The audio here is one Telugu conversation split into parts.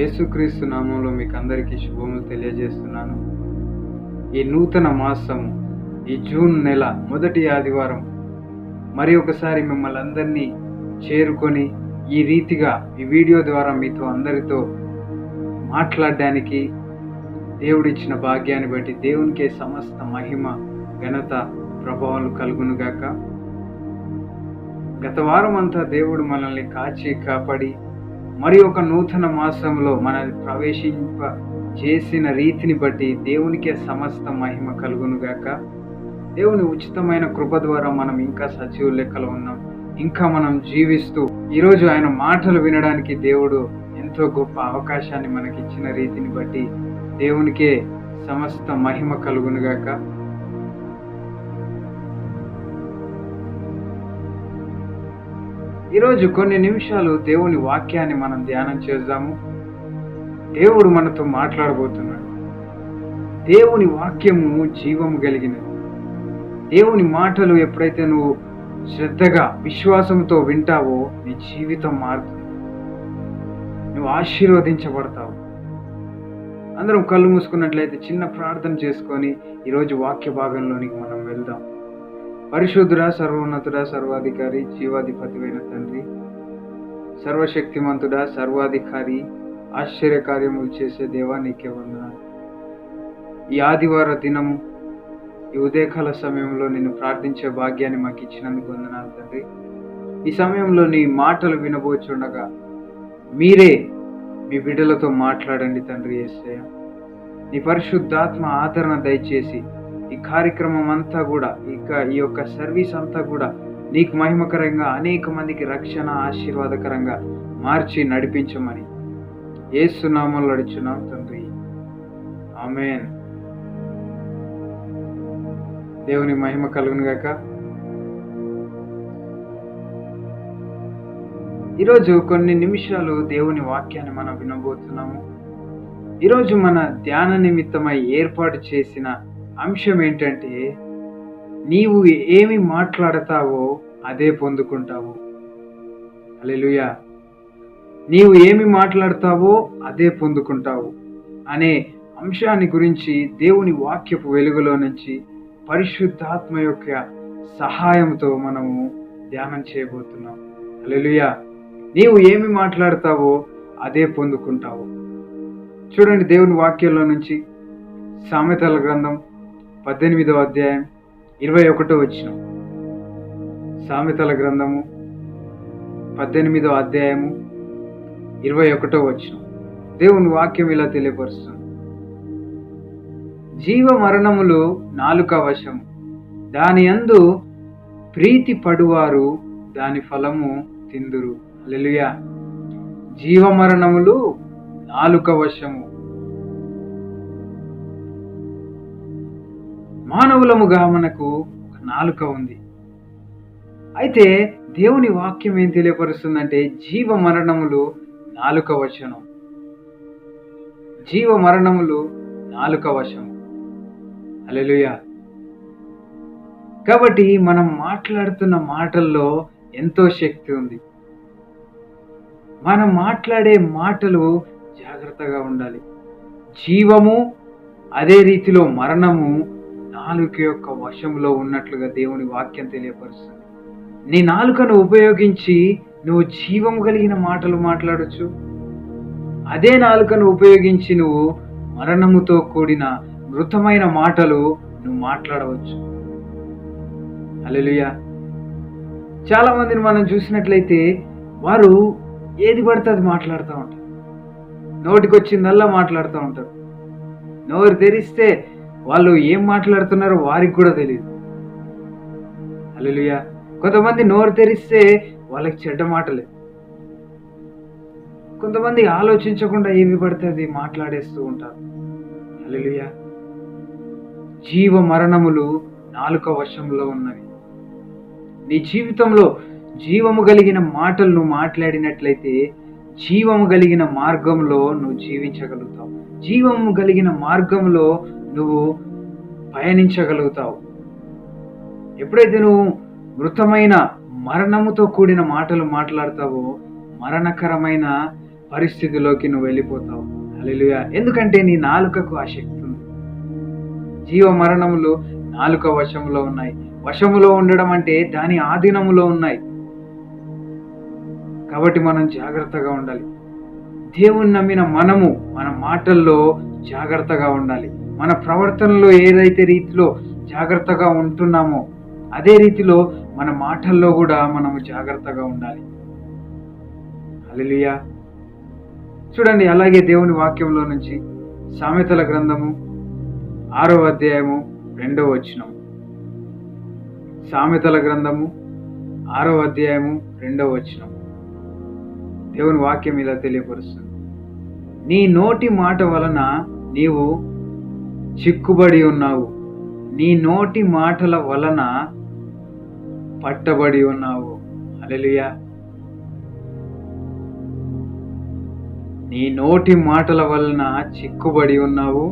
యేసుక్రీస్తు నామంలో మీకు అందరికీ శుభములు తెలియజేస్తున్నాను. ఈ నూతన మాసము, ఈ జూన్ నెల మొదటి ఆదివారం మరి ఒకసారి మిమ్మల్ని అందరినీ చేరుకొని ఈ రీతిగా ఈ వీడియో ద్వారా మీతో అందరితో మాట్లాడడానికి దేవుడిచ్చిన భాగ్యాన్ని బట్టి దేవునికే సమస్త మహిమ, ఘనత, ప్రభావాలు కలుగునుగాక. గత వారం అంతా దేవుడు మనల్ని కాచి కాపాడి మరి ఒక నూతన మాసంలో మనల్ని ప్రవేశింప చేసిన రీతిని బట్టి దేవునికే సమస్త మహిమ కలుగునుగాక. దేవుని ఉచితమైన కృప ద్వారా మనం ఇంకా సజీవ లెక్కలో ఉన్నాం, ఇంకా మనం జీవిస్తూ ఈరోజు ఆయన మాటలు వినడానికి దేవుడు ఎంతో గొప్ప అవకాశాన్ని మనకి ఇచ్చిన రీతిని బట్టి దేవునికే సమస్త మహిమ కలుగునుగాక. ఈరోజు కొన్ని నిమిషాలు దేవుని వాక్యాన్ని మనం ధ్యానం చేద్దాము. దేవుడు మనతో మాట్లాడబోతున్నాడు. దేవుని వాక్యము జీవము కలిగినది. దేవుని మాటలు ఎప్పుడైతే నువ్వు శ్రద్ధగా విశ్వాసంతో వింటావో నీ జీవితం మారుతుంది, నువ్వు ఆశీర్వదించబడతావు. అందరం కళ్ళు మూసుకున్నట్లయితే చిన్న ప్రార్థన చేసుకొని ఈరోజు వాక్య భాగంలోనికి మనం వెళ్దాం. పరిశుద్ధుడా, సర్వోన్నతుడా, సర్వాధికారి, జీవాధిపతివైన తండ్రి, సర్వశక్తిమంతుడా, సర్వాధికారి, ఆశ్చర్యకార్యములు చేసే దేవా, నీకే వందనాలు. ఈ ఆదివార దినము ఈ ఉదయకాల సమయంలో నిన్ను ప్రార్థించే భాగ్యాన్ని మాకు ఇచ్చినందుకు వందనాలు తండ్రి. ఈ సమయంలో నీ మాటలు వినబోచుండగా మీరే మీ బిడ్డలతో మాట్లాడండి తండ్రి యేసయ్య. నీ పరిశుద్ధాత్మ ఆదరణ దయచేసి ఈ కార్యక్రమం అంతా కూడా, ఈ యొక్క సర్వీస్ అంతా కూడా నీకు మహిమకరంగా, అనేక మందికి రక్షణ ఆశీర్వాదకరంగా మార్చి నడిపించమని యేసు నామములో అడుగుచున్నాం తండ్రి, ఆమేన్. దేవుని మహిమ కలుగును గాక. ఈరోజు కొన్ని నిమిషాలు దేవుని వాక్యాన్ని మనం వినబోతున్నాము. ఈరోజు మన ధ్యాన నిమిత్తమై ఏర్పాటు చేసిన అంశం ఏంటంటే, నీవు ఏమి మాట్లాడతావో అదే పొందుకుంటావు. హల్లెలూయా. నీవు ఏమి మాట్లాడతావో అదే పొందుకుంటావు అనే అంశాన్ని గురించి దేవుని వాక్యపు వెలుగులో నుంచి పరిశుద్ధాత్మ యొక్క సహాయంతో మనము ధ్యానం చేయబోతున్నాం. హల్లెలూయా. నీవు ఏమి మాట్లాడతావో అదే పొందుకుంటావు. చూడండి దేవుని వాక్యంలో నుంచి సామెతల గ్రంథం 18వ అధ్యాయం 21వ వచనం. సామెతల గ్రంథము 18వ అధ్యాయము 21వ వచనం. దేవుని వాక్యం ఇలా తెలియపరుస్తుంది. జీవ మరణములు నాలుక వశము, దాని యందు ప్రీతి పడువారు దాని ఫలము తిందురు. హల్లెలూయా. జీవ మరణములు నాలుక వశము. మానవులముగా మనకు ఒక నాలుక ఉంది. అయితే దేవుని వాక్యం ఏం తెలియపరుస్తుందంటే, జీవ మరణములు నాలుక వశనం. జీవ మరణములు నాలుక వశం. హల్లెలూయా. కాబట్టి మనం మాట్లాడుతున్న మాటల్లో ఎంతో శక్తి ఉంది. మనం మాట్లాడే మాటలు జాగ్రత్తగా ఉండాలి. జీవము అదే రీతిలో మరణము నాలుక యొక్క వశంలో ఉన్నట్లుగా దేవుని వాక్యం తెలియపరుస్తుంది. నీ నాలుకను ఉపయోగించి నువ్వు జీవము కలిగిన మాటలు మాట్లాడొచ్చు. అదే నాలుకను ఉపయోగించి నువ్వు మరణముతో కూడిన మృతమైన మాటలు నువ్వు మాట్లాడవచ్చు. హల్లెలూయా. చాలా మందిని మనం చూసినట్లయితే వారు ఏది పడితే అది మాట్లాడుతూ ఉంటారు. నోటికి వచ్చిందల్లా మాట్లాడుతూ ఉంటారు. నోరు తెరిస్తే వాళ్ళు ఏం మాట్లాడుతున్నారో వారికి కూడా తెలియదు. హల్లెలూయా. కొంతమంది నోరు తెరిస్తే వాళ్ళకి చెడ్డ మాటలే. కొంతమంది ఆలోచించకుండా ఏవి పడితే అది మాట్లాడేస్తూ ఉంటారు. హల్లెలూయా. జీవ మరణములు నాలుక వశంలో ఉన్నవి. నీ జీవితంలో జీవము కలిగిన మాటలు నువ్వు మాట్లాడినట్లయితే జీవము కలిగిన మార్గంలో నువ్వు జీవించగలుగుతావు. జీవము కలిగిన మార్గంలో నువ్వు పయనించగలుగుతావు. ఎప్పుడైతే నువ్వు మృతమైన మరణముతో కూడిన మాటలు మాట్లాడతావో మరణకరమైన పరిస్థితిలోకి నువ్వు వెళ్ళిపోతావు. హల్లెలూయా. ఎందుకంటే నీ నాలుకకు ఆ శక్తి ఉంది. జీవ మరణములు నాలుక వశములో ఉన్నాయి. వశములో ఉండడం అంటే దాని ఆధీనములో ఉన్నాయి. కాబట్టి మనం జాగ్రత్తగా ఉండాలి. దేవుని నమ్మిన మనము మన మాటల్లో జాగ్రత్తగా ఉండాలి. మన ప్రవర్తనలో ఏదైతే రీతిలో జాగ్రత్తగా ఉంటున్నామో అదే రీతిలో మన మాటల్లో కూడా మనము జాగ్రత్తగా ఉండాలి. హల్లెలూయా. చూడండి, అలాగే దేవుని వాక్యంలో నుంచి సామెతల గ్రంథము 6వ అధ్యాయము 2వ వచనం. సామెతల గ్రంథము 6వ అధ్యాయము 2వ వచనం. దేవుని వాక్యం ఇలా తెలియపరుస్తుంది. నీ నోటి మాట వలన నీవు చిక్కుబడి ఉన్నావు. నీ నోటి మాటల వలన పట్టబడి ఉన్నావు. హల్లెలూయా. నీ నోటి మాటల వలన చిక్కుబడి ఉన్నావు.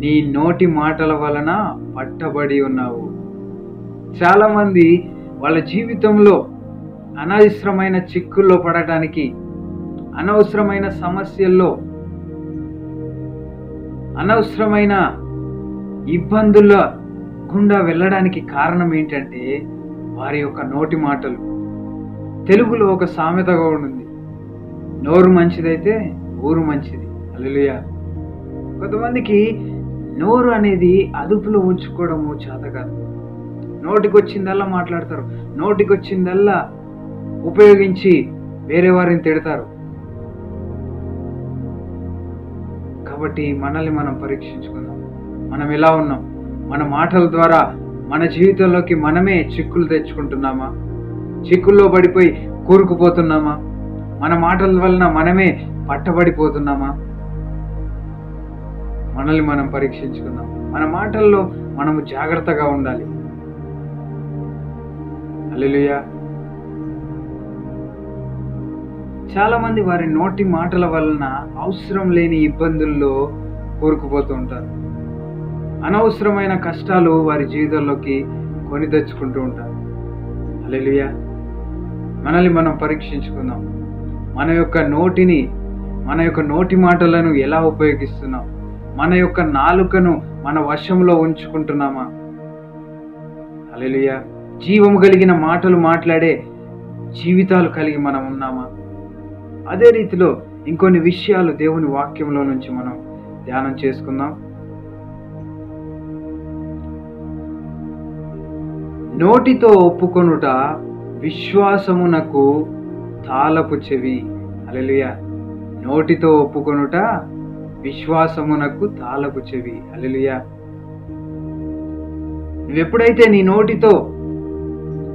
నీ నోటి మాటల వలన పట్టబడి ఉన్నావు. చాలా మంది వాళ్ళ జీవితంలో అనవసరమైన చిక్కుల్లో పడటానికి, అనవసరమైన సమస్యల్లో, అనవసరమైన ఇబ్బందుల గుండా వెళ్ళడానికి కారణం ఏంటంటే వారి యొక్క నోటి మాటలు. తెలుగులో ఒక సామెత కూడా ఉంది, నోరు మంచిదైతే ఊరు మంచిది. హల్లెలూయా. కొంతమందికి నోరు అనేది అదుపులో ఉంచుకోవడము చేత కాదు. నోటికొచ్చిందల్లా మాట్లాడతారు. నోటికొచ్చిందల్లా ఉపయోగించి వేరే వారిని తిడతారు. కాబట్టి మనల్ని మనం పరీక్షించుకుందాం. మనం ఎలా ఉన్నాం? మన మాటల ద్వారా మన జీవితంలోకి మనమే చిక్కులు తెచ్చుకుంటున్నామా? చిక్కుల్లో పడిపోయి కూరుకుపోతున్నామా? మన మాటల వలన మనమే పట్టబడిపోతున్నామా? మనల్ని మనం పరీక్షించుకుందాం. మన మాటల్లో మనము జాగ్రత్తగా ఉండాలి. హల్లెలూయా. చాలా మంది వారి నోటి మాటల వలన అవసరం లేని ఇబ్బందుల్లో కూరుకుపోతూ ఉంటారు. అనవసరమైన కష్టాలు వారి జీవితంలోకి కొని తెచ్చుకుంటూ ఉంటారు. హల్లెలూయా. మనల్ని మనం పరీక్షించుకుందాం. మన యొక్క నోటి మాటలను ఎలా ఉపయోగిస్తున్నాం? మన యొక్క నాలుకను మన వశంలో ఉంచుకుంటున్నామా? హల్లెలూయా. జీవము కలిగిన మాటలు మాట్లాడే జీవితాలు కలిగి మనం ఉన్నామా? అదే రీతిలో ఇంకొన్ని విషయాలు దేవుని వాక్యంలో నుంచి మనం ధ్యానం చేసుకుందాం. నోటితో ఒప్పుకొనుట విశ్వాసమునకు తాళపు చెవి. హల్లెలూయా. నోటితో ఒప్పుకొనుట విశ్వాసమునకు తాళపు చెవి. హల్లెలూయా. నువ్వెప్పుడైతే నీ నోటితో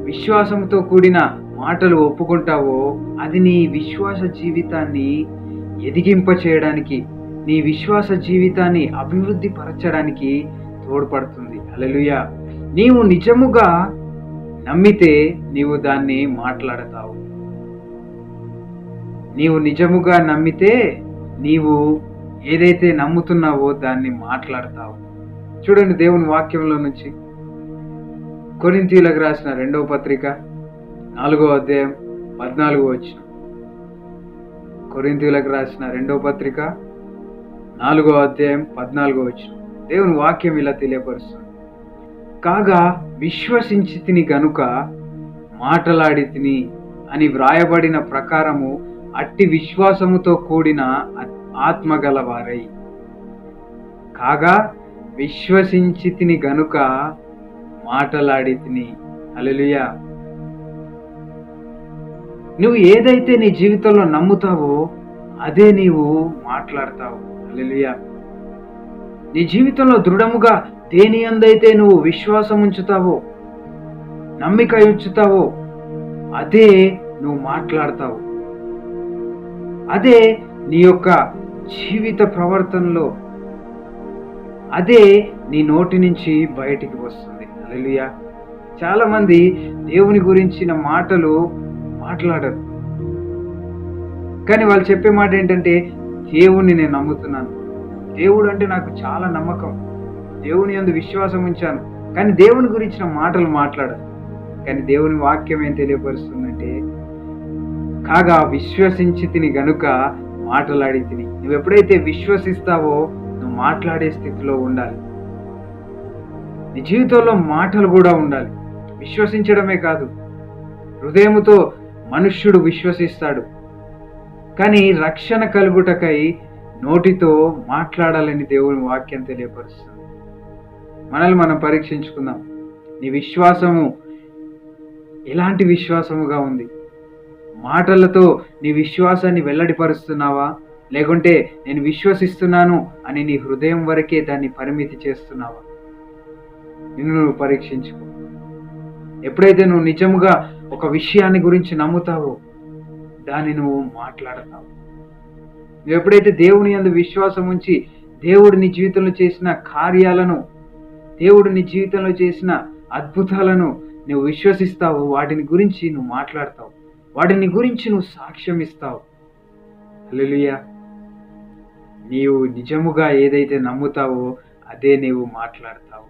విశ్వాసంతో కూడిన మాటలు ఒప్పుకుంటావో అది నీ విశ్వాస జీవితాన్ని ఎదిగింప చేయడానికి, నీ విశ్వాస జీవితాన్ని అభివృద్ధి పరచడానికి తోడ్పడుతుంది. హల్లెలూయా. నీవు నిజముగా నమ్మితే నీవు దాన్ని మాట్లాడతావు. నీవు నిజముగా నమ్మితే నీవు ఏదైతే నమ్ముతున్నావో దాన్ని మాట్లాడతావు. చూడండి, దేవుని వాక్యంలో నుంచి కొరింథీయులకు రాసిన 2వ పత్రిక 4వ అధ్యాయం 14వ వచనం. కొరింథీయులకు రాసిన 2వ పత్రిక 4వ అధ్యాయం 14వ వచనం. దేవుని వాక్యం ఇలా తెలియపరుస్తుంది. కాగా విశ్వసించితిని గనుక మాటలాడితిని అని వ్రాయబడిన ప్రకారము అట్టి విశ్వాసముతో కూడిన ఆత్మగలవారై. కాగా విశ్వసించితిని గనుక మాటలాడితిని. హల్లెలూయా. నువ్వు ఏదైతే నీ జీవితంలో నమ్ముతావో అదే నీవు మాట్లాడతావు. హల్లెలూయా. నీ జీవితంలో దృఢముగా దేని యందైతే నువ్వు విశ్వాసం ఉంచుతావో, నమ్మిక ఉంచుతావో అదే నువ్వు మాట్లాడతావు. అదే నీ యొక్క జీవిత ప్రవర్తనలో అదే నీ నోటి నుంచి బయటికి వస్తుంది. హల్లెలూయా. చాలా మంది దేవుని గురించిన మాటలు మాట్లాడరు, కానీ వాళ్ళు చెప్పే మాట ఏంటంటే దేవుణ్ణి నేను నమ్ముతున్నాను, దేవుడు అంటే నాకు చాలా నమ్మకం, దేవుని యందు విశ్వాసం ఉంచాను, కానీ దేవుని గురించిన మాటలు మాట్లాడరు. కానీ దేవుని వాక్యం ఏం తెలియపరుస్తుందంటే కాగా విశ్వసించితిని గనుక మాటలాడి తిని. నువ్వు ఎప్పుడైతే విశ్వసిస్తావో నువ్వు మాట్లాడే స్థితిలో ఉండాలి. నీ జీవితంలో మాటలు కూడా ఉండాలి. విశ్వసించడమే కాదు, హృదయముతో మనుష్యుడు విశ్వసిస్తాడు, కానీ రక్షణ కలుగుటకై నోటితో మాట్లాడాలని దేవుని వాక్యం తెలియపరుస్తుంది. మనల్ని మనం పరీక్షించుకుందాం. నీ విశ్వాసము ఎలాంటి విశ్వాసముగా ఉంది? మాటలతో నీ విశ్వాసాన్ని వెల్లడిపరుస్తున్నావా, లేకుంటే నేను విశ్వసిస్తున్నాను అని నీ హృదయం వరకే దాన్ని పరిమితి చేస్తున్నావా? నిన్ను నువ్వు పరీక్షించుకో. ఎప్పుడైతే నువ్వు నిజముగా ఒక విషయాన్ని గురించి నమ్ముతావో దాన్ని నువ్వు మాట్లాడతావు. నువ్వు ఎప్పుడైతే దేవుని యందు విశ్వాసం ఉంచి దేవుడు నీ జీవితంలో చేసిన కార్యాలను, దేవుడు నీ జీవితంలో చేసిన అద్భుతాలను నువ్వు విశ్వసిస్తావు, వాటిని గురించి నువ్వు మాట్లాడతావు, వాటిని గురించి నువ్వు సాక్ష్యం ఇస్తావు. హల్లెలూయా. నీవు నిజముగా ఏదైతే నమ్ముతావో అదే నీవు మాట్లాడతావు.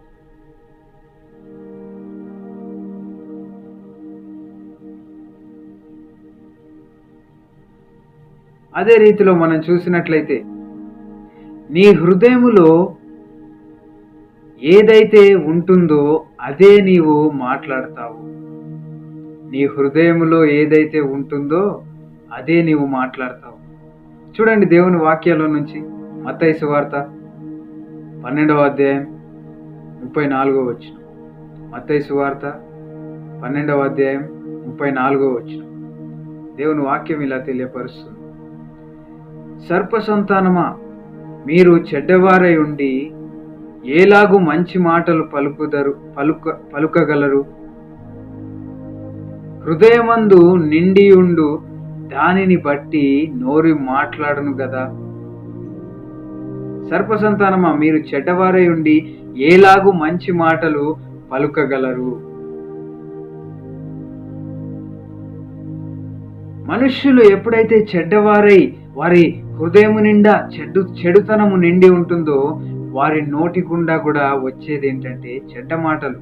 అదే రీతిలో మనం చూసినట్లయితే నీ హృదయములో ఏదైతే ఉంటుందో అదే నీవు మాట్లాడతావు. నీ హృదయములో ఏదైతే ఉంటుందో అదే నీవు మాట్లాడతావు. చూడండి దేవుని వాక్యాల నుంచి మత్తయి సువార్త 12వ అధ్యాయం 34వ వచనం. మత్తయి సువార్త 12వ అధ్యాయం 34వ వచనం. దేవుని వాక్యం ఇలా తెలియపరుస్తుంది. సర్ప సంతానమా, మీరు చెడ్డవారై ఉండి ఏలాగు మంచి మాటలు పలుకగలరు? హృదయమందు నిండియుండు దానిని బట్టి నోరు మాట్లాడును గదా. సర్ప సంతానమా, మీరు చెడ్డవారై ఉండి ఏలాగు మంచి మాటలు పలుకగలరు? మనుష్యులు ఎప్పుడైతే చెడ్డవారై వారి హృదయము నిండా చెడుతనము నిండి ఉంటుందో వారి నోటి గుండా కూడా వచ్చేది ఏంటంటే చెడ్డ మాటలు.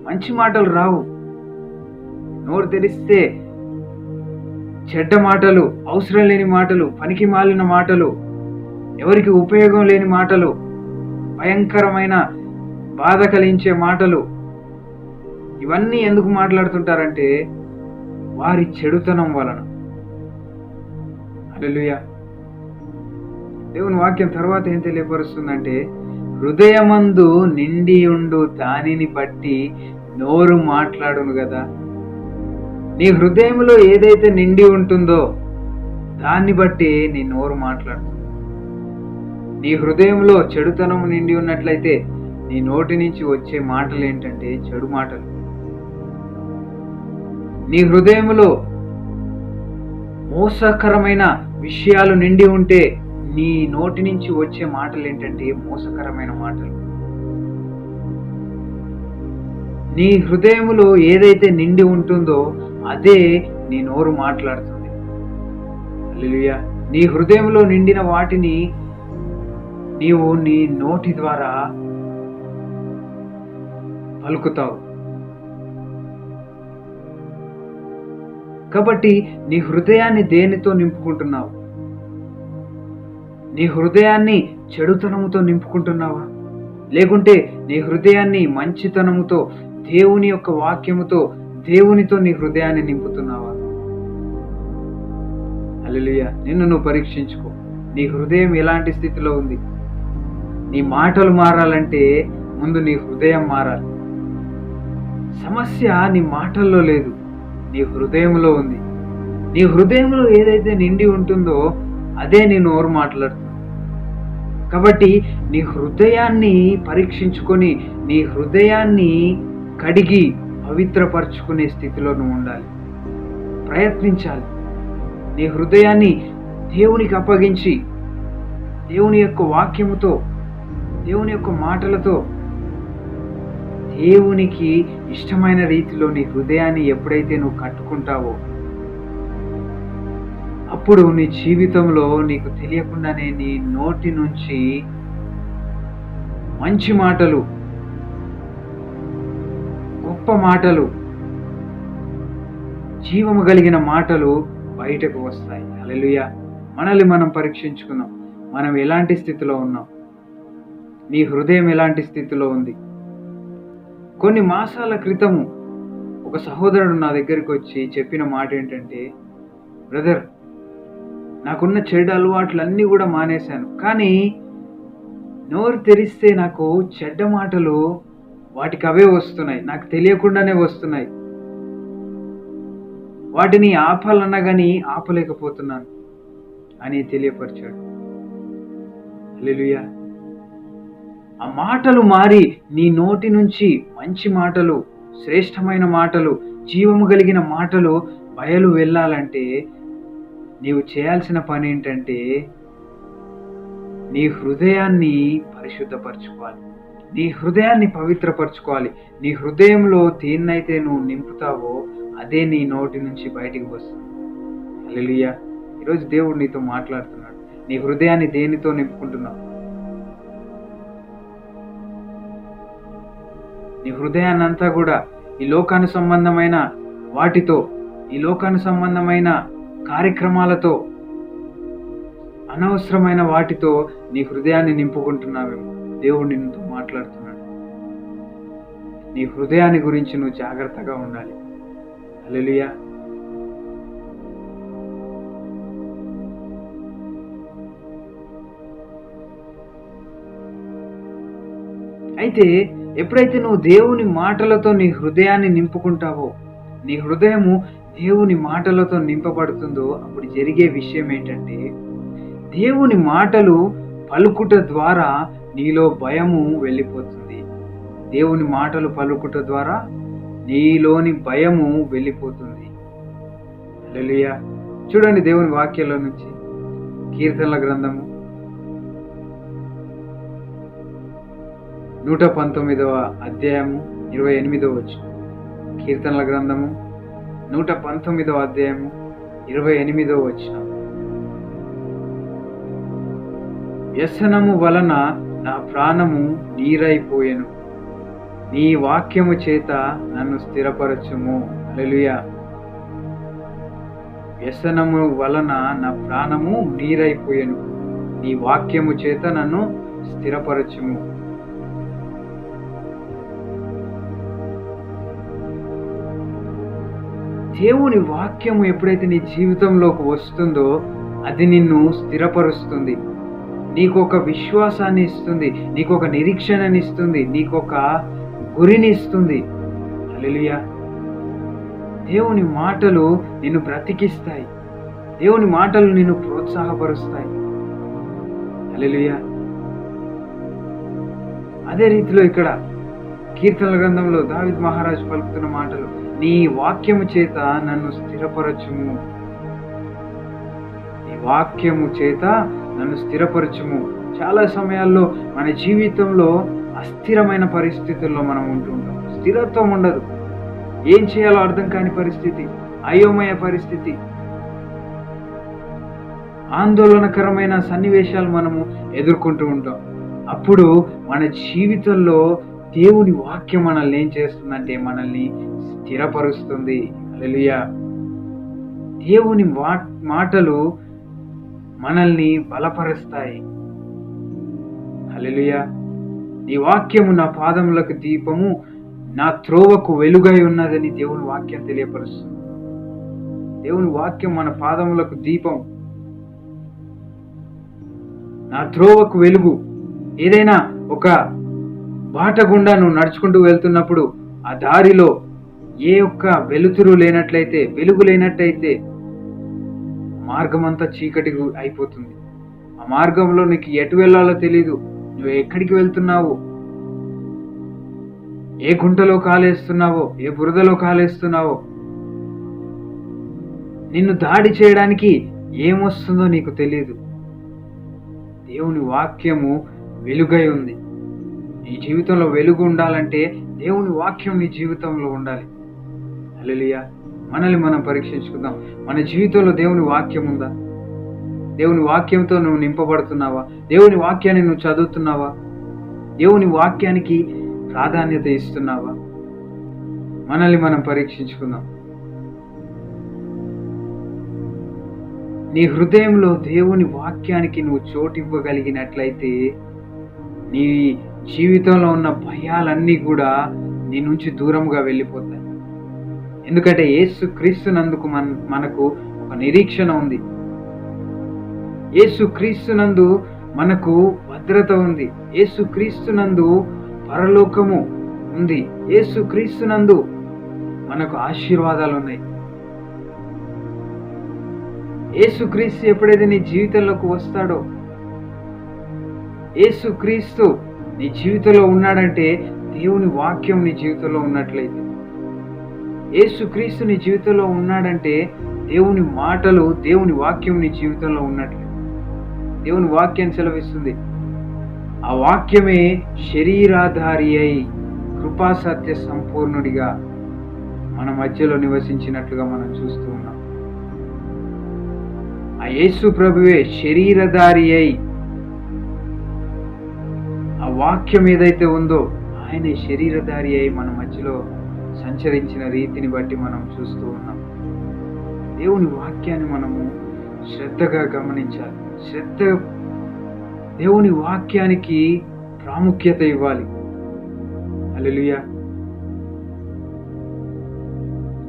మంచి మాటలు రావు. నోరు తెరిస్తే చెడ్డ మాటలు, అవసరం లేని మాటలు, పనికి మాలిన మాటలు, ఎవరికి ఉపయోగం లేని మాటలు, భయంకరమైన బాధ కలిగించే మాటలు. ఇవన్నీ ఎందుకు మాట్లాడుతుంటారంటే వారి చెడుతనం వలన. హల్లెలూయా. దేవుని వాక్యం తర్వాత ఏం తెలియపరుస్తుందంటే హృదయమందు నిండియుండు దానిని బట్టి నోరు మాట్లాడును కదా. నీ హృదయంలో ఏదైతే నిండి ఉంటుందో దాన్ని బట్టి నీ నోరు మాట్లాడుతుంది. నీ హృదయంలో చెడుతనం నిండి ఉన్నట్లయితే నీ నోటి నుంచి వచ్చే మాటలు ఏంటంటే చెడు మాటలు. నీ హృదయంలో మోసకరమైన విషయాలు నిండి ఉంటే నీ నోటి నుంచి వచ్చే మాటలు ఏంటంటే మోసకరమైన మాటలు. నీ హృదయములో ఏదైతే నిండి ఉంటుందో అదే నీ నోరు మాట్లాడుతుంది. హల్లెలూయా. నీ హృదయంలో నిండిన వాటిని నీవు నీ నోటి ద్వారా పలుకుతావు. కాబట్టి నీ హృదయాన్ని దేనితో నింపుకుంటున్నావు? నీ హృదయాన్ని చెడుతనముతో నింపుకుంటున్నావా, లేకుంటే నీ హృదయాన్ని మంచితనముతో, దేవుని యొక్క వాక్యముతో, దేవునితో నీ హృదయాన్ని నింపుతున్నావా? హల్లెలూయా. నిన్ను నువ్వు పరీక్షించుకో. నీ హృదయం ఎలాంటి స్థితిలో ఉంది? నీ మాటలు మారాలంటే ముందు నీ హృదయం మారాలి. సమస్య నీ మాటల్లో లేదు, నీ హృదయంలో ఉంది. నీ హృదయంలో ఏదైతే నిండి ఉంటుందో అదే నీ నోరు మాట్లాడుతుంది. కాబట్టి నీ హృదయాన్ని పరీక్షించుకొని నీ హృదయాన్ని కడిగి పవిత్రపరచుకునే స్థితిలో నువ్వు ఉండాలి. ప్రయత్నించాలి. నీ హృదయాన్ని దేవునికి అప్పగించి దేవుని యొక్క వాక్యముతో, దేవుని యొక్క మాటలతో, దేవునికి ఇష్టమైన రీతిలో నీ హృదయాన్ని ఎప్పుడైతే నువ్వు కట్టుకుంటావో అప్పుడు నీ జీవితంలో నీకు తెలియకుండానే నీ నోటి నుంచి మంచి మాటలు, గొప్ప మాటలు, జీవము కలిగిన మాటలు బయటకు వస్తాయి. హల్లెలూయా. మనల్ని మనం పరీక్షించుకుందాం. మనం ఎలాంటి స్థితిలో ఉన్నాం? నీ హృదయం ఎలాంటి స్థితిలో ఉంది? కొన్ని మాసాల క్రితము ఒక సహోదరుడు నా దగ్గరికి వచ్చి చెప్పిన మాట ఏంటంటే, బ్రదర్, నాకున్న చెడు అలవాట్లన్నీ కూడా మానేశాను, కానీ నోరు తెరిస్తే నాకు చెడ్డ మాటలు వాటికి అవే వస్తున్నాయి, నాకు తెలియకుండానే వస్తున్నాయి. వాటిని ఆపాలన్నా కానీ ఆపలేకపోతున్నాను అని తెలియపరిచాడు. హల్లెలూయా. ఆ మాటలు మారి నీ నోటి నుంచి మంచి మాటలు, శ్రేష్టమైన మాటలు, జీవము కలిగిన మాటలు బయలు వెళ్ళాలంటే నీవు చేయాల్సిన పని ఏంటంటే నీ హృదయాన్ని పరిశుద్ధపరచుకోవాలి. నీ హృదయాన్ని పవిత్రపరచుకోవాలి. నీ హృదయంలో దేన్నైతే నువ్వు నింపుతావో అదే నీ నోటి నుంచి బయటికి వస్తుంది. హల్లెలూయా. ఈరోజు దేవుడు నీతో మాట్లాడుతున్నాడు. నీ హృదయాన్ని దేనితో నింపుకుంటున్నావు? నీ హృదయాన్ని అంతా కూడా ఈ లోకాను సంబంధమైన వాటితో, ఈ లోకాను సంబంధమైన కార్యక్రమాలతో, అనవసరమైన వాటితో నీ హృదయాన్ని నింపుకుంటున్నావేమో. దేవుడు నిన్నుతో మాట్లాడుతున్నాడు. నీ హృదయాన్ని గురించి నువ్వు జాగ్రత్తగా ఉండాలి. హల్లెలూయా. అయితే ఎప్పుడైతే నువ్వు దేవుని మాటలతో నీ హృదయాన్ని నింపుకుంటావో, నీ హృదయము దేవుని మాటలతో నింపబడుతుందో, అప్పుడు జరిగే విషయం ఏంటంటే దేవుని మాటలు పలుకుట ద్వారా నీలో భయము వెళ్ళిపోతుంది. దేవుని మాటలు పలుకుట ద్వారా నీలోని భయము వెళ్ళిపోతుంది. హల్లెలూయా. చూడండి దేవుని వాక్యంలో నుంచి కీర్తనల గ్రంథము 119వ అధ్యాయము 28వ వచనం. కీర్తనల గ్రంథము 119వ అధ్యాయము 28వ వచనం. వ్యసనము వలన నా ప్రాణము నీరైపోయెను, నీ వాక్యము చేత నన్ను స్థిరపరచుము. హల్లెలూయా. వ్యసనము వలన నా ప్రాణము నీరైపోయెను, నీ వాక్యము చేత నన్ను స్థిరపరచుము. దేవుని వాక్యము ఎప్పుడైతే నీ జీవితంలోకి వస్తుందో అది నిన్ను స్థిరపరుస్తుంది. నీకు ఒక విశ్వాసాన్ని ఇస్తుంది, నీకు ఒక నిరీక్షణని ఇస్తుంది, నీకు ఒక గురిని ఇస్తుంది. హల్లెలూయా. దేవుని మాటలు నిన్ను బ్రతికిస్తాయి. దేవుని మాటలు నిన్ను ప్రోత్సాహపరుస్తాయి. హల్లెలూయా. అదే రీతిలో ఇక్కడ కీర్తనల గ్రంథంలో దావీదు మహారాజు పలుకుతున్న మాటలు, నీ వాక్యము చేత నన్ను స్థిరపరచుము, నీ వాక్యము చేత నన్ను స్థిరపరచుము. చాలా సమయాల్లో మన జీవితంలో అస్థిరమైన పరిస్థితుల్లో మనం ఉంటుంటాం. స్థిరత్వం ఉండదు. ఏం చేయాలో అర్థం కాని పరిస్థితి, అయోమయ పరిస్థితి, ఆందోళనకరమైన సన్నివేశాలు మనము ఎదుర్కొంటూ ఉంటాం. అప్పుడు మన జీవితంలో దేవుని వాక్యం మనల్ని ఏం చేస్తుందంటే మనల్ని స్థిరపరుస్తుంది. హల్లెలూయా. దేవుని మాటలు మనల్ని బలపరుస్తాయి. హల్లెలూయా. నీ వాక్యము నా పాదములకు దీపము, నా త్రోవకు వెలుగై ఉన్నదని దేవుని వాక్యం తెలియపరుస్తుంది. దేవుని వాక్యం మన పాదములకు దీపం, నా త్రోవకు వెలుగు. ఏదైనా ఒక బాట గుండా నువ్వు నడుచుకుంటూ వెళ్తున్నప్పుడు ఆ దారిలో ఏ ఒక్క వెలుతురు లేనట్లయితే, వెలుగు లేనట్లయితే మార్గం అంతా చీకటి అయిపోతుంది. ఆ మార్గంలో నీకు ఎటు వెళ్ళాలో తెలీదు. నువ్వు ఎక్కడికి వెళ్తున్నావో, ఏ గుంటలో కాలేస్తున్నావో, ఏ బురదలో కాలేస్తున్నావో, నిన్ను దాడి చేయడానికి ఏమొస్తుందో నీకు తెలియదు. దేవుని వాక్యము వెలుగై ఉంది. నీ జీవితంలో వెలుగు ఉండాలంటే దేవుని వాక్యం నీ జీవితంలో ఉండాలి. హల్లెలూయా. మనల్ని మనం పరీక్షించుకుందాం. మన జీవితంలో దేవుని వాక్యం ఉందా? దేవుని వాక్యంతో నువ్వు నింపబడుతున్నావా? దేవుని వాక్యాన్ని నువ్వు చదువుతున్నావా? దేవుని వాక్యానికి ప్రాధాన్యత ఇస్తున్నావా? మనల్ని మనం పరీక్షించుకుందాం. నీ హృదయంలో దేవుని వాక్యానికి నువ్వు చోటు ఇవ్వగలిగినట్లయితే నీ జీవితంలో ఉన్న భయాలన్నీ కూడా నీ నుంచి దూరంగా వెళ్ళిపోతాయి. ఎందుకంటే యేసు క్రీస్తునందుకు మనకు ఒక నిరీక్షణ ఉంది. యేసు క్రీస్తునందు మనకు భద్రత ఉంది. యేసు క్రీస్తునందు పరలోకము ఉంది. యేసు క్రీస్తునందు మనకు ఆశీర్వాదాలు ఉన్నాయి. యేసు క్రీస్తు ఎప్పుడైతే నీ జీవితంలోకి వస్తాడో, యేసు క్రీస్తు నీ జీవితంలో ఉన్నాడంటే దేవుని వాక్యం నీ జీవితంలో ఉన్నట్లయితే, యేసు క్రీస్తు నీ జీవితంలో ఉన్నాడంటే దేవుని మాటలు, దేవుని వాక్యం నీ జీవితంలో ఉన్నట్లయితే, దేవుని వాక్యం సెలవిస్తుంది. ఆ వాక్యమే శరీరాధారి అయి కృపా సత్య సంపూర్ణుడిగా మన మధ్యలో నివసించినట్లుగా మనం చూస్తూ ఉన్నాం. ఆ యేసు ప్రభువే శరీరధారి అయి, ఆ వాక్యం ఏదైతే ఉందో ఆయనే శరీరధారి అయి మన మధ్యలో సంచరించిన రీతిని బట్టి మనం చూస్తూ ఉన్నాం. దేవుని వాక్యాన్ని మనము శ్రద్ధగా గమనించాలి. దేవుని వాక్యానికి ప్రాముఖ్యత ఇవ్వాలి. హల్లెలూయా.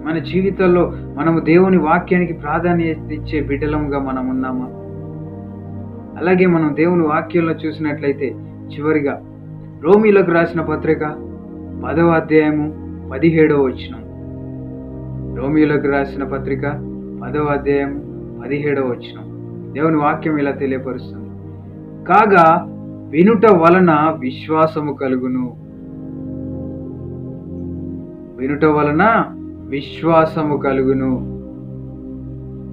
మన జీవితాల్లో మనము దేవుని వాక్యానికి ప్రాధాన్యత ఇచ్చే బిడ్డలంగా మనం ఉన్నామా? అలాగే మనం దేవుని వాక్యంలో చూసినట్లయితే చివరిగా రోమీలకు రాసిన పత్రిక 10వ అధ్యాయము 17వ వచనం. రోమీలకు రాసిన పత్రిక 10వ అధ్యాయము 17వ వచనం. దేవుని వాక్యం ఇలా తెలియపరుస్తుంది. కాగా వినుట వలన విశ్వాసము కలుగును. వినుట వలన విశ్వాసము కలుగును.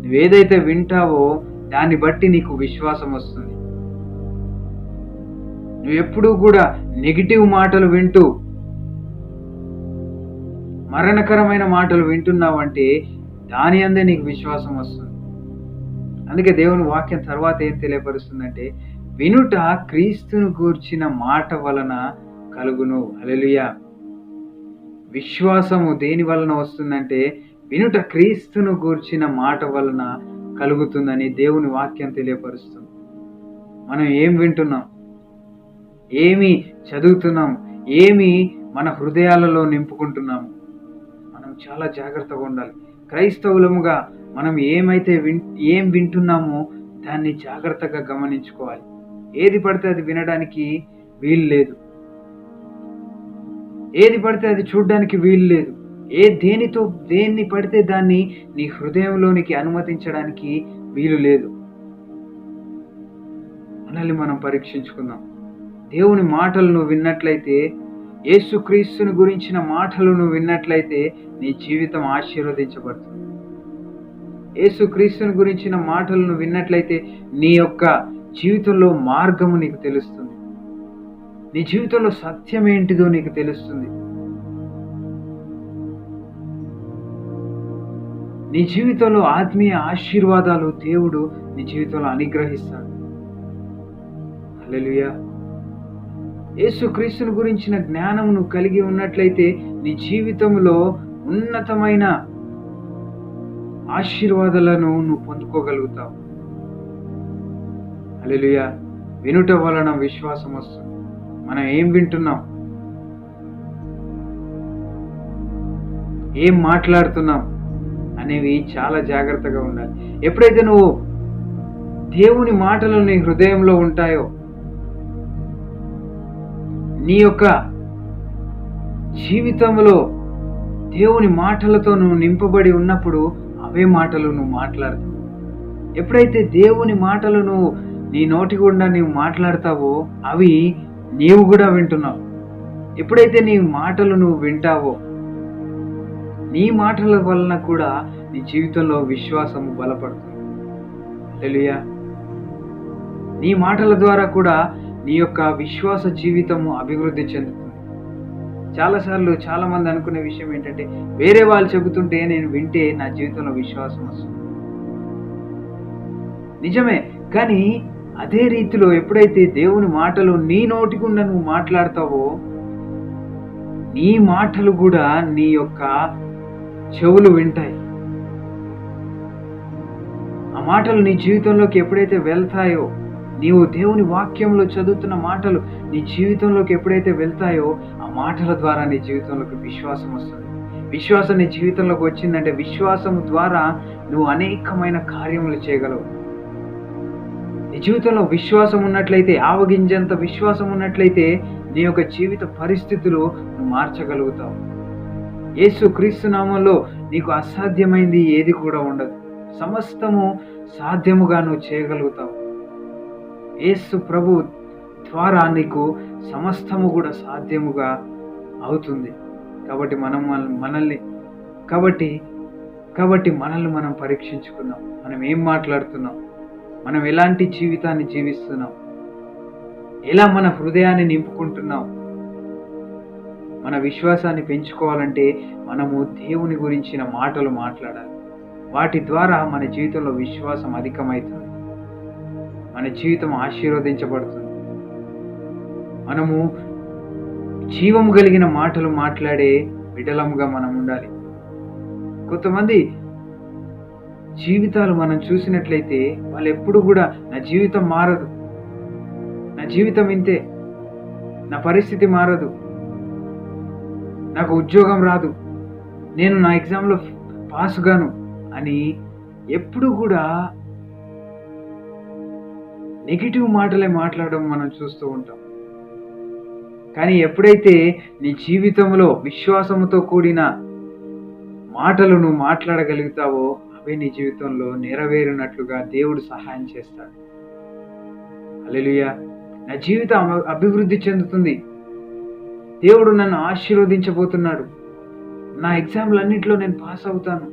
నువ్వేదైతే వింటావో దాన్ని బట్టి నీకు విశ్వాసం వస్తుంది. నువ్వు ఎప్పుడూ కూడా నెగిటివ్ మాటలు వింటూ, మరణకరమైన మాటలు వింటున్నావంటే దాని అందే నీకు విశ్వాసం వస్తుంది. అందుకే దేవుని వాక్యం తర్వాత ఏం తెలియపరుస్తుందంటే, వినుట క్రీస్తును గూర్చిన మాట వలన కలుగును. హల్లెలూయా. విశ్వాసము దేని వలన వస్తుందంటే వినుట క్రీస్తును గూర్చిన మాట వలన కలుగుతుందని దేవుని వాక్యం తెలియపరుస్తుంది. మనం ఏం వింటున్నాం, ఏమి చదువుతున్నాం, ఏమి మన హృదయాలలో నింపుకుంటున్నాము, మనం చాలా జాగ్రత్తగా ఉండాలి. క్రైస్తవులముగా మనం ఏం వింటున్నామో దాన్ని జాగ్రత్తగా గమనించుకోవాలి. ఏది పడితే అది వినడానికి వీలు లేదు, ఏది పడితే అది చూడడానికి వీలు లేదు, దేన్ని పడితే దాన్ని నీ హృదయంలోనికి అనుమతించడానికి వీలు లేదు. మనల్ని మనం పరీక్షించుకుందాం. దేవుని మాటలు నువ్వు విన్నట్లయితే, యేసుక్రీస్తుని గురించిన మాటలు నువ్వు విన్నట్లయితే నీ జీవితం ఆశీర్వదించబడుతుంది. యేసుక్రీస్తుని గురించిన మాటలు నువ్వు విన్నట్లయితే నీ యొక్క జీవితంలో మార్గము నీకు తెలుస్తుంది. నీ జీవితంలో సత్యం ఏంటిదో నీకు తెలుస్తుంది. నీ జీవితంలో ఆత్మీయ ఆశీర్వాదాలు దేవుడు నీ జీవితంలో అనుగ్రహిస్తాడు. హల్లెలూయా. యేసుక్రీస్తుని గురించిన జ్ఞానం నువ్వు కలిగి ఉన్నట్లయితే నీ జీవితంలో ఉన్నతమైన ఆశీర్వాదాలను నువ్వు పొందుకోగలుగుతావు. హల్లెలూయా. వినుట వలన విశ్వాసం వస్తుంది. మనం ఏం వింటున్నాం, ఏం మాట్లాడుతున్నాం అనేవి చాలా జాగ్రత్తగా ఉండాలి. ఎప్పుడైతే నువ్వు దేవుని మాటలు నీ హృదయంలో ఉంటాయో, నీ యొక్క జీవితంలో దేవుని మాటలతో నువ్వు నింపబడి ఉన్నప్పుడు అవే మాటలు నువ్వు మాట్లాడతావు. ఎప్పుడైతే దేవుని మాటలు నువ్వు నీ నోటి గుండా నీవు మాట్లాడతావో అవి నీవు కూడా వింటున్నావు. ఎప్పుడైతే నీ మాటలు నువ్వు వింటావో నీ మాటల వలన కూడా నీ జీవితంలో విశ్వాసము బలపడుతుంది. హల్లెలూయా. నీ మాటల ద్వారా కూడా నీ యొక్క విశ్వాస జీవితము అభివృద్ధి చెందుతుంది. చాలాసార్లు చాలా మంది అనుకునే విషయం ఏంటంటే, వేరే వాళ్ళు చెబుతుంటే నేను వింటే నా జీవితంలో విశ్వాసం వస్తుంది. నిజమే, కానీ అదే రీతిలో ఎప్పుడైతే దేవుని మాటలు నీ నోటి గుండా నువ్వు మాట్లాడతావో నీ మాటలు కూడా నీ యొక్క చెవులు వింటాయి. ఆ మాటలు నీ జీవితంలోకి ఎప్పుడైతే వెళ్తాయో, నీవు దేవుని వాక్యంలో చదువుతున్న మాటలు నీ జీవితంలోకి ఎప్పుడైతే వెళ్తాయో, ఆ మాటల ద్వారా నీ జీవితంలోకి విశ్వాసం వస్తుంది. విశ్వాసం నీ జీవితంలోకి వచ్చిందంటే విశ్వాసం ద్వారా నువ్వు అనేకమైన కార్యములు చేయగలవు. నీ జీవితంలో విశ్వాసం ఉన్నట్లయితే, ఆవగింజంత విశ్వాసం ఉన్నట్లయితే నీ యొక్క జీవిత పరిస్థితులు నువ్వు మార్చగలుగుతావు. యేసు క్రీస్తు నామంలో నీకు అసాధ్యమైంది ఏది కూడా ఉండదు. సమస్తము సాధ్యముగా నువ్వు చేయగలుగుతావు. యేసు ప్రభు ద్వారా నీకు సమస్తము కూడా సాధ్యముగా అవుతుంది. కాబట్టి మనల్ని మనం పరీక్షించుకుందాం. మనం ఏం మాట్లాడుతున్నాం, మనం ఎలాంటి జీవితాన్ని జీవిస్తున్నాం, ఎలా మన హృదయాన్ని నింపుకుంటున్నాం. మన విశ్వాసాన్ని పెంచుకోవాలంటే మనము దేవుని గురించిన మాటలు మాట్లాడాలి. వాటి ద్వారా మన జీవితంలో విశ్వాసం అధికమవుతుంది, మన జీవితం ఆశీర్వదించబడుతుంది. మనము జీవము కలిగిన మాటలు మాట్లాడే బిడ్డలముగా మనం ఉండాలి. కొంతమంది జీవితాలు మనం చూసినట్లయితే వాళ్ళు ఎప్పుడు కూడా నా జీవితం మారదు, నా జీవితం ఇంతే, నా పరిస్థితి మారదు, నాకు ఉద్యోగం రాదు, నేను నా ఎగ్జామ్లో పాస్ గాను అని ఎప్పుడు కూడా నెగిటివ్ మాటలే మాట్లాడడం మనం చూస్తూ ఉంటాం. కానీ ఎప్పుడైతే నీ జీవితంలో విశ్వాసంతో కూడిన మాటలు నువ్వు మాట్లాడగలుగుతావో అవే నీ జీవితంలో నెరవేరినట్లుగా దేవుడు సహాయం చేస్తాడు. హల్లెలూయా. నా జీవితం అభివృద్ధి చెందుతుంది, దేవుడు నన్ను ఆశీర్వదించబోతున్నాడు, నా ఎగ్జామ్లన్నింటిలో నేను పాస్ అవుతాను,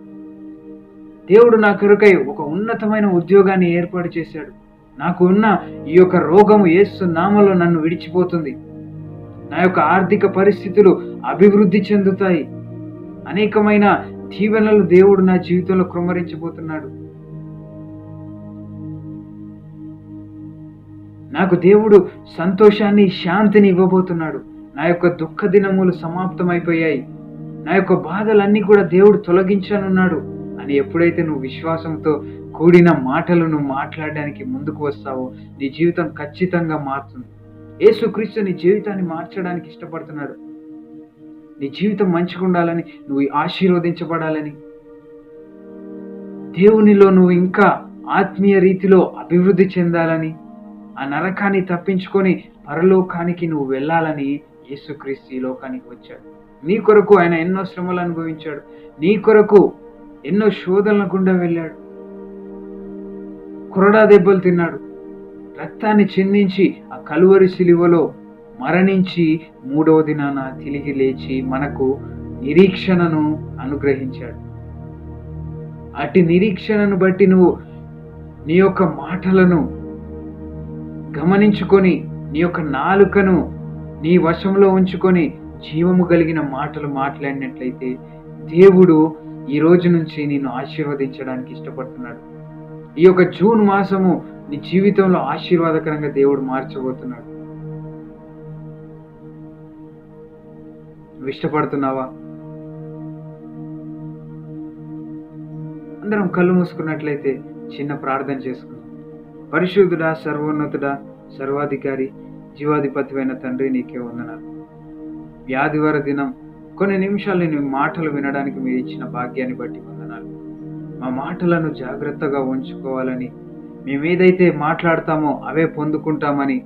దేవుడు నా కొరకై ఒక ఉన్నతమైన ఉద్యోగాన్ని ఏర్పాటు చేశాడు, నాకు ఉన్న ఈ యొక్క రోగము యేసు నామములో నన్ను విడిచిపోతుంది, నా యొక్క ఆర్థిక పరిస్థితులు అభివృద్ధి చెందుతాయి, అనేకమైన దీవెనలు దేవుడు నా జీవితంలో కృమ్మరించబోతున్నాడు, నాకు దేవుడు సంతోషాన్ని శాంతిని ఇవ్వబోతున్నాడు, నా యొక్క దుఃఖ దినములు సమాప్తమైపోయాయి, నా యొక్క బాధలన్నీ కూడా దేవుడు తొలగించనున్నాడు అని ఎప్పుడైతే నువ్వు విశ్వాసంతో కూడిన మాటలు నువ్వు మాట్లాడడానికి ముందుకు వస్తావో నీ జీవితం ఖచ్చితంగా మారుతుంది. యేసుక్రీస్తు నీ జీవితాన్ని మార్చడానికి ఇష్టపడుతున్నాడు. నీ జీవితం మంచిగా ఉండాలని, నువ్వు ఆశీర్వదించబడాలని, దేవునిలో నువ్వు ఇంకా ఆత్మీయ రీతిలో అభివృద్ధి చెందాలని, ఆ నరకాన్ని తప్పించుకొని పరలోకానికి నువ్వు వెళ్ళాలని యేసుక్రీస్తు ఈ లోకానికి వచ్చాడు. నీ కొరకు ఆయన ఎన్నో శ్రమలు అనుభవించాడు, నీ కొరకు ఎన్నో శోధనల గుండా వెళ్ళాడు, కొరడా దెబ్బలు తిన్నాడు, రక్తాన్ని చిందించి ఆ కలువరి సిలువలో మరణించి 3వ దినాన తిరిగి లేచి మనకు నిరీక్షణను అనుగ్రహించాడు. అట్టి నిరీక్షణను బట్టి నువ్వు నీ యొక్క మాటలను గమనించుకొని, నీ యొక్క నాలుకను నీ వశంలో ఉంచుకొని జీవము కలిగిన మాటలు మాట్లాడినట్లయితే దేవుడు ఈ రోజు నుంచి నిన్ను ఆశీర్వదించడానికి ఇష్టపడుతున్నాడు. ఈ యొక్క జూన్ మాసము నీ జీవితంలో ఆశీర్వాదకరంగా దేవుడు మార్చబోతున్నాడు. నువ్వు ఇష్టపడుతున్నావా? అందరం కళ్ళు మూసుకున్నట్లయితే చిన్న ప్రార్థన చేసుకుందాం. పరిశుద్ధుడా, సర్వోన్నతుడా, సర్వాధికారి, జీవాధిపతివైన తండ్రి, నీకే వందనాలు. ఈ ఆదివార దినం కొన్ని నిమిషాలు నీ మాటలు వినడానికి మీరు ఇచ్చిన భాగ్యాన్ని బట్టి వందనాలు. మా మాటలను జాగ్రత్తగా ఉంచుకోవాలని, మేమేదైతే మాట్లాడతామో అవే పొందుకుంటామని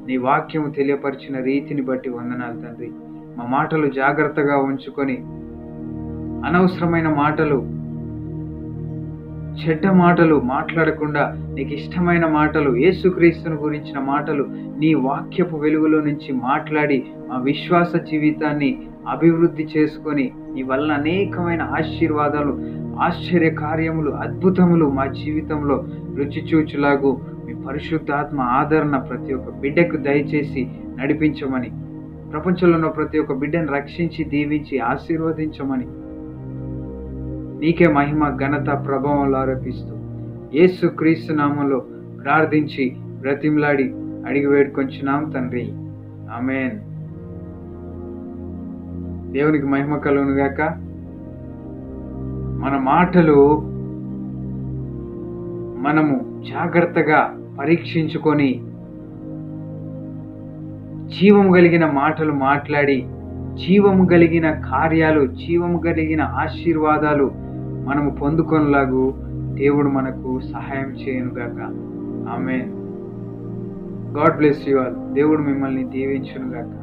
నీ వాక్యము తెలియపరిచిన రీతిని బట్టి వందనాలు తండ్రి. మా మాటలు జాగ్రత్తగా ఉంచుకొని అనవసరమైన మాటలు, చెడ్డ మాటలు మాట్లాడకుండా నీకు ఇష్టమైన మాటలు, యేసుక్రీస్తుని గురించిన మాటలు నీ వాక్యపు వెలుగులో నుంచి మాట్లాడి మా విశ్వాస జీవితాన్ని అభివృద్ధి చేసుకొని నీ వల్ల అనేకమైన ఆశీర్వాదాలు, ఆశ్చర్య కార్యములు, అద్భుతములు మా జీవితంలో రుచి చూచులాగు మీ పరిశుద్ధాత్మ ఆదరణ ప్రతి ఒక్క బిడ్డకు దయచేసి నడిపించమని, ప్రపంచంలో ఉన్న ప్రతి ఒక్క బిడ్డను రక్షించి దీవించి ఆశీర్వదించమని నీకే మహిమ, ఘనత, ప్రభావాలు ఆరోపిస్తూ యేసుక్రీస్తు నామములో ప్రార్థించి బ్రతిమలాడి అడిగి వేడుకొంచున్నాం తండ్రి. ఆమేన్. దేవునికి మహిమ కలుగును గాక. మన మాటలు మనము జాగ్రత్తగా పరీక్షించుకొని జీవము కలిగిన మాటలు మాట్లాడి, జీవము కలిగిన కార్యాలు, జీవము కలిగిన ఆశీర్వాదాలు మనము పొందుకొనలాగు దేవుడు మనకు సహాయం చేయనుగాక. Amen. God bless you all. దేవుడు మిమ్మల్ని దీవించునుగాక.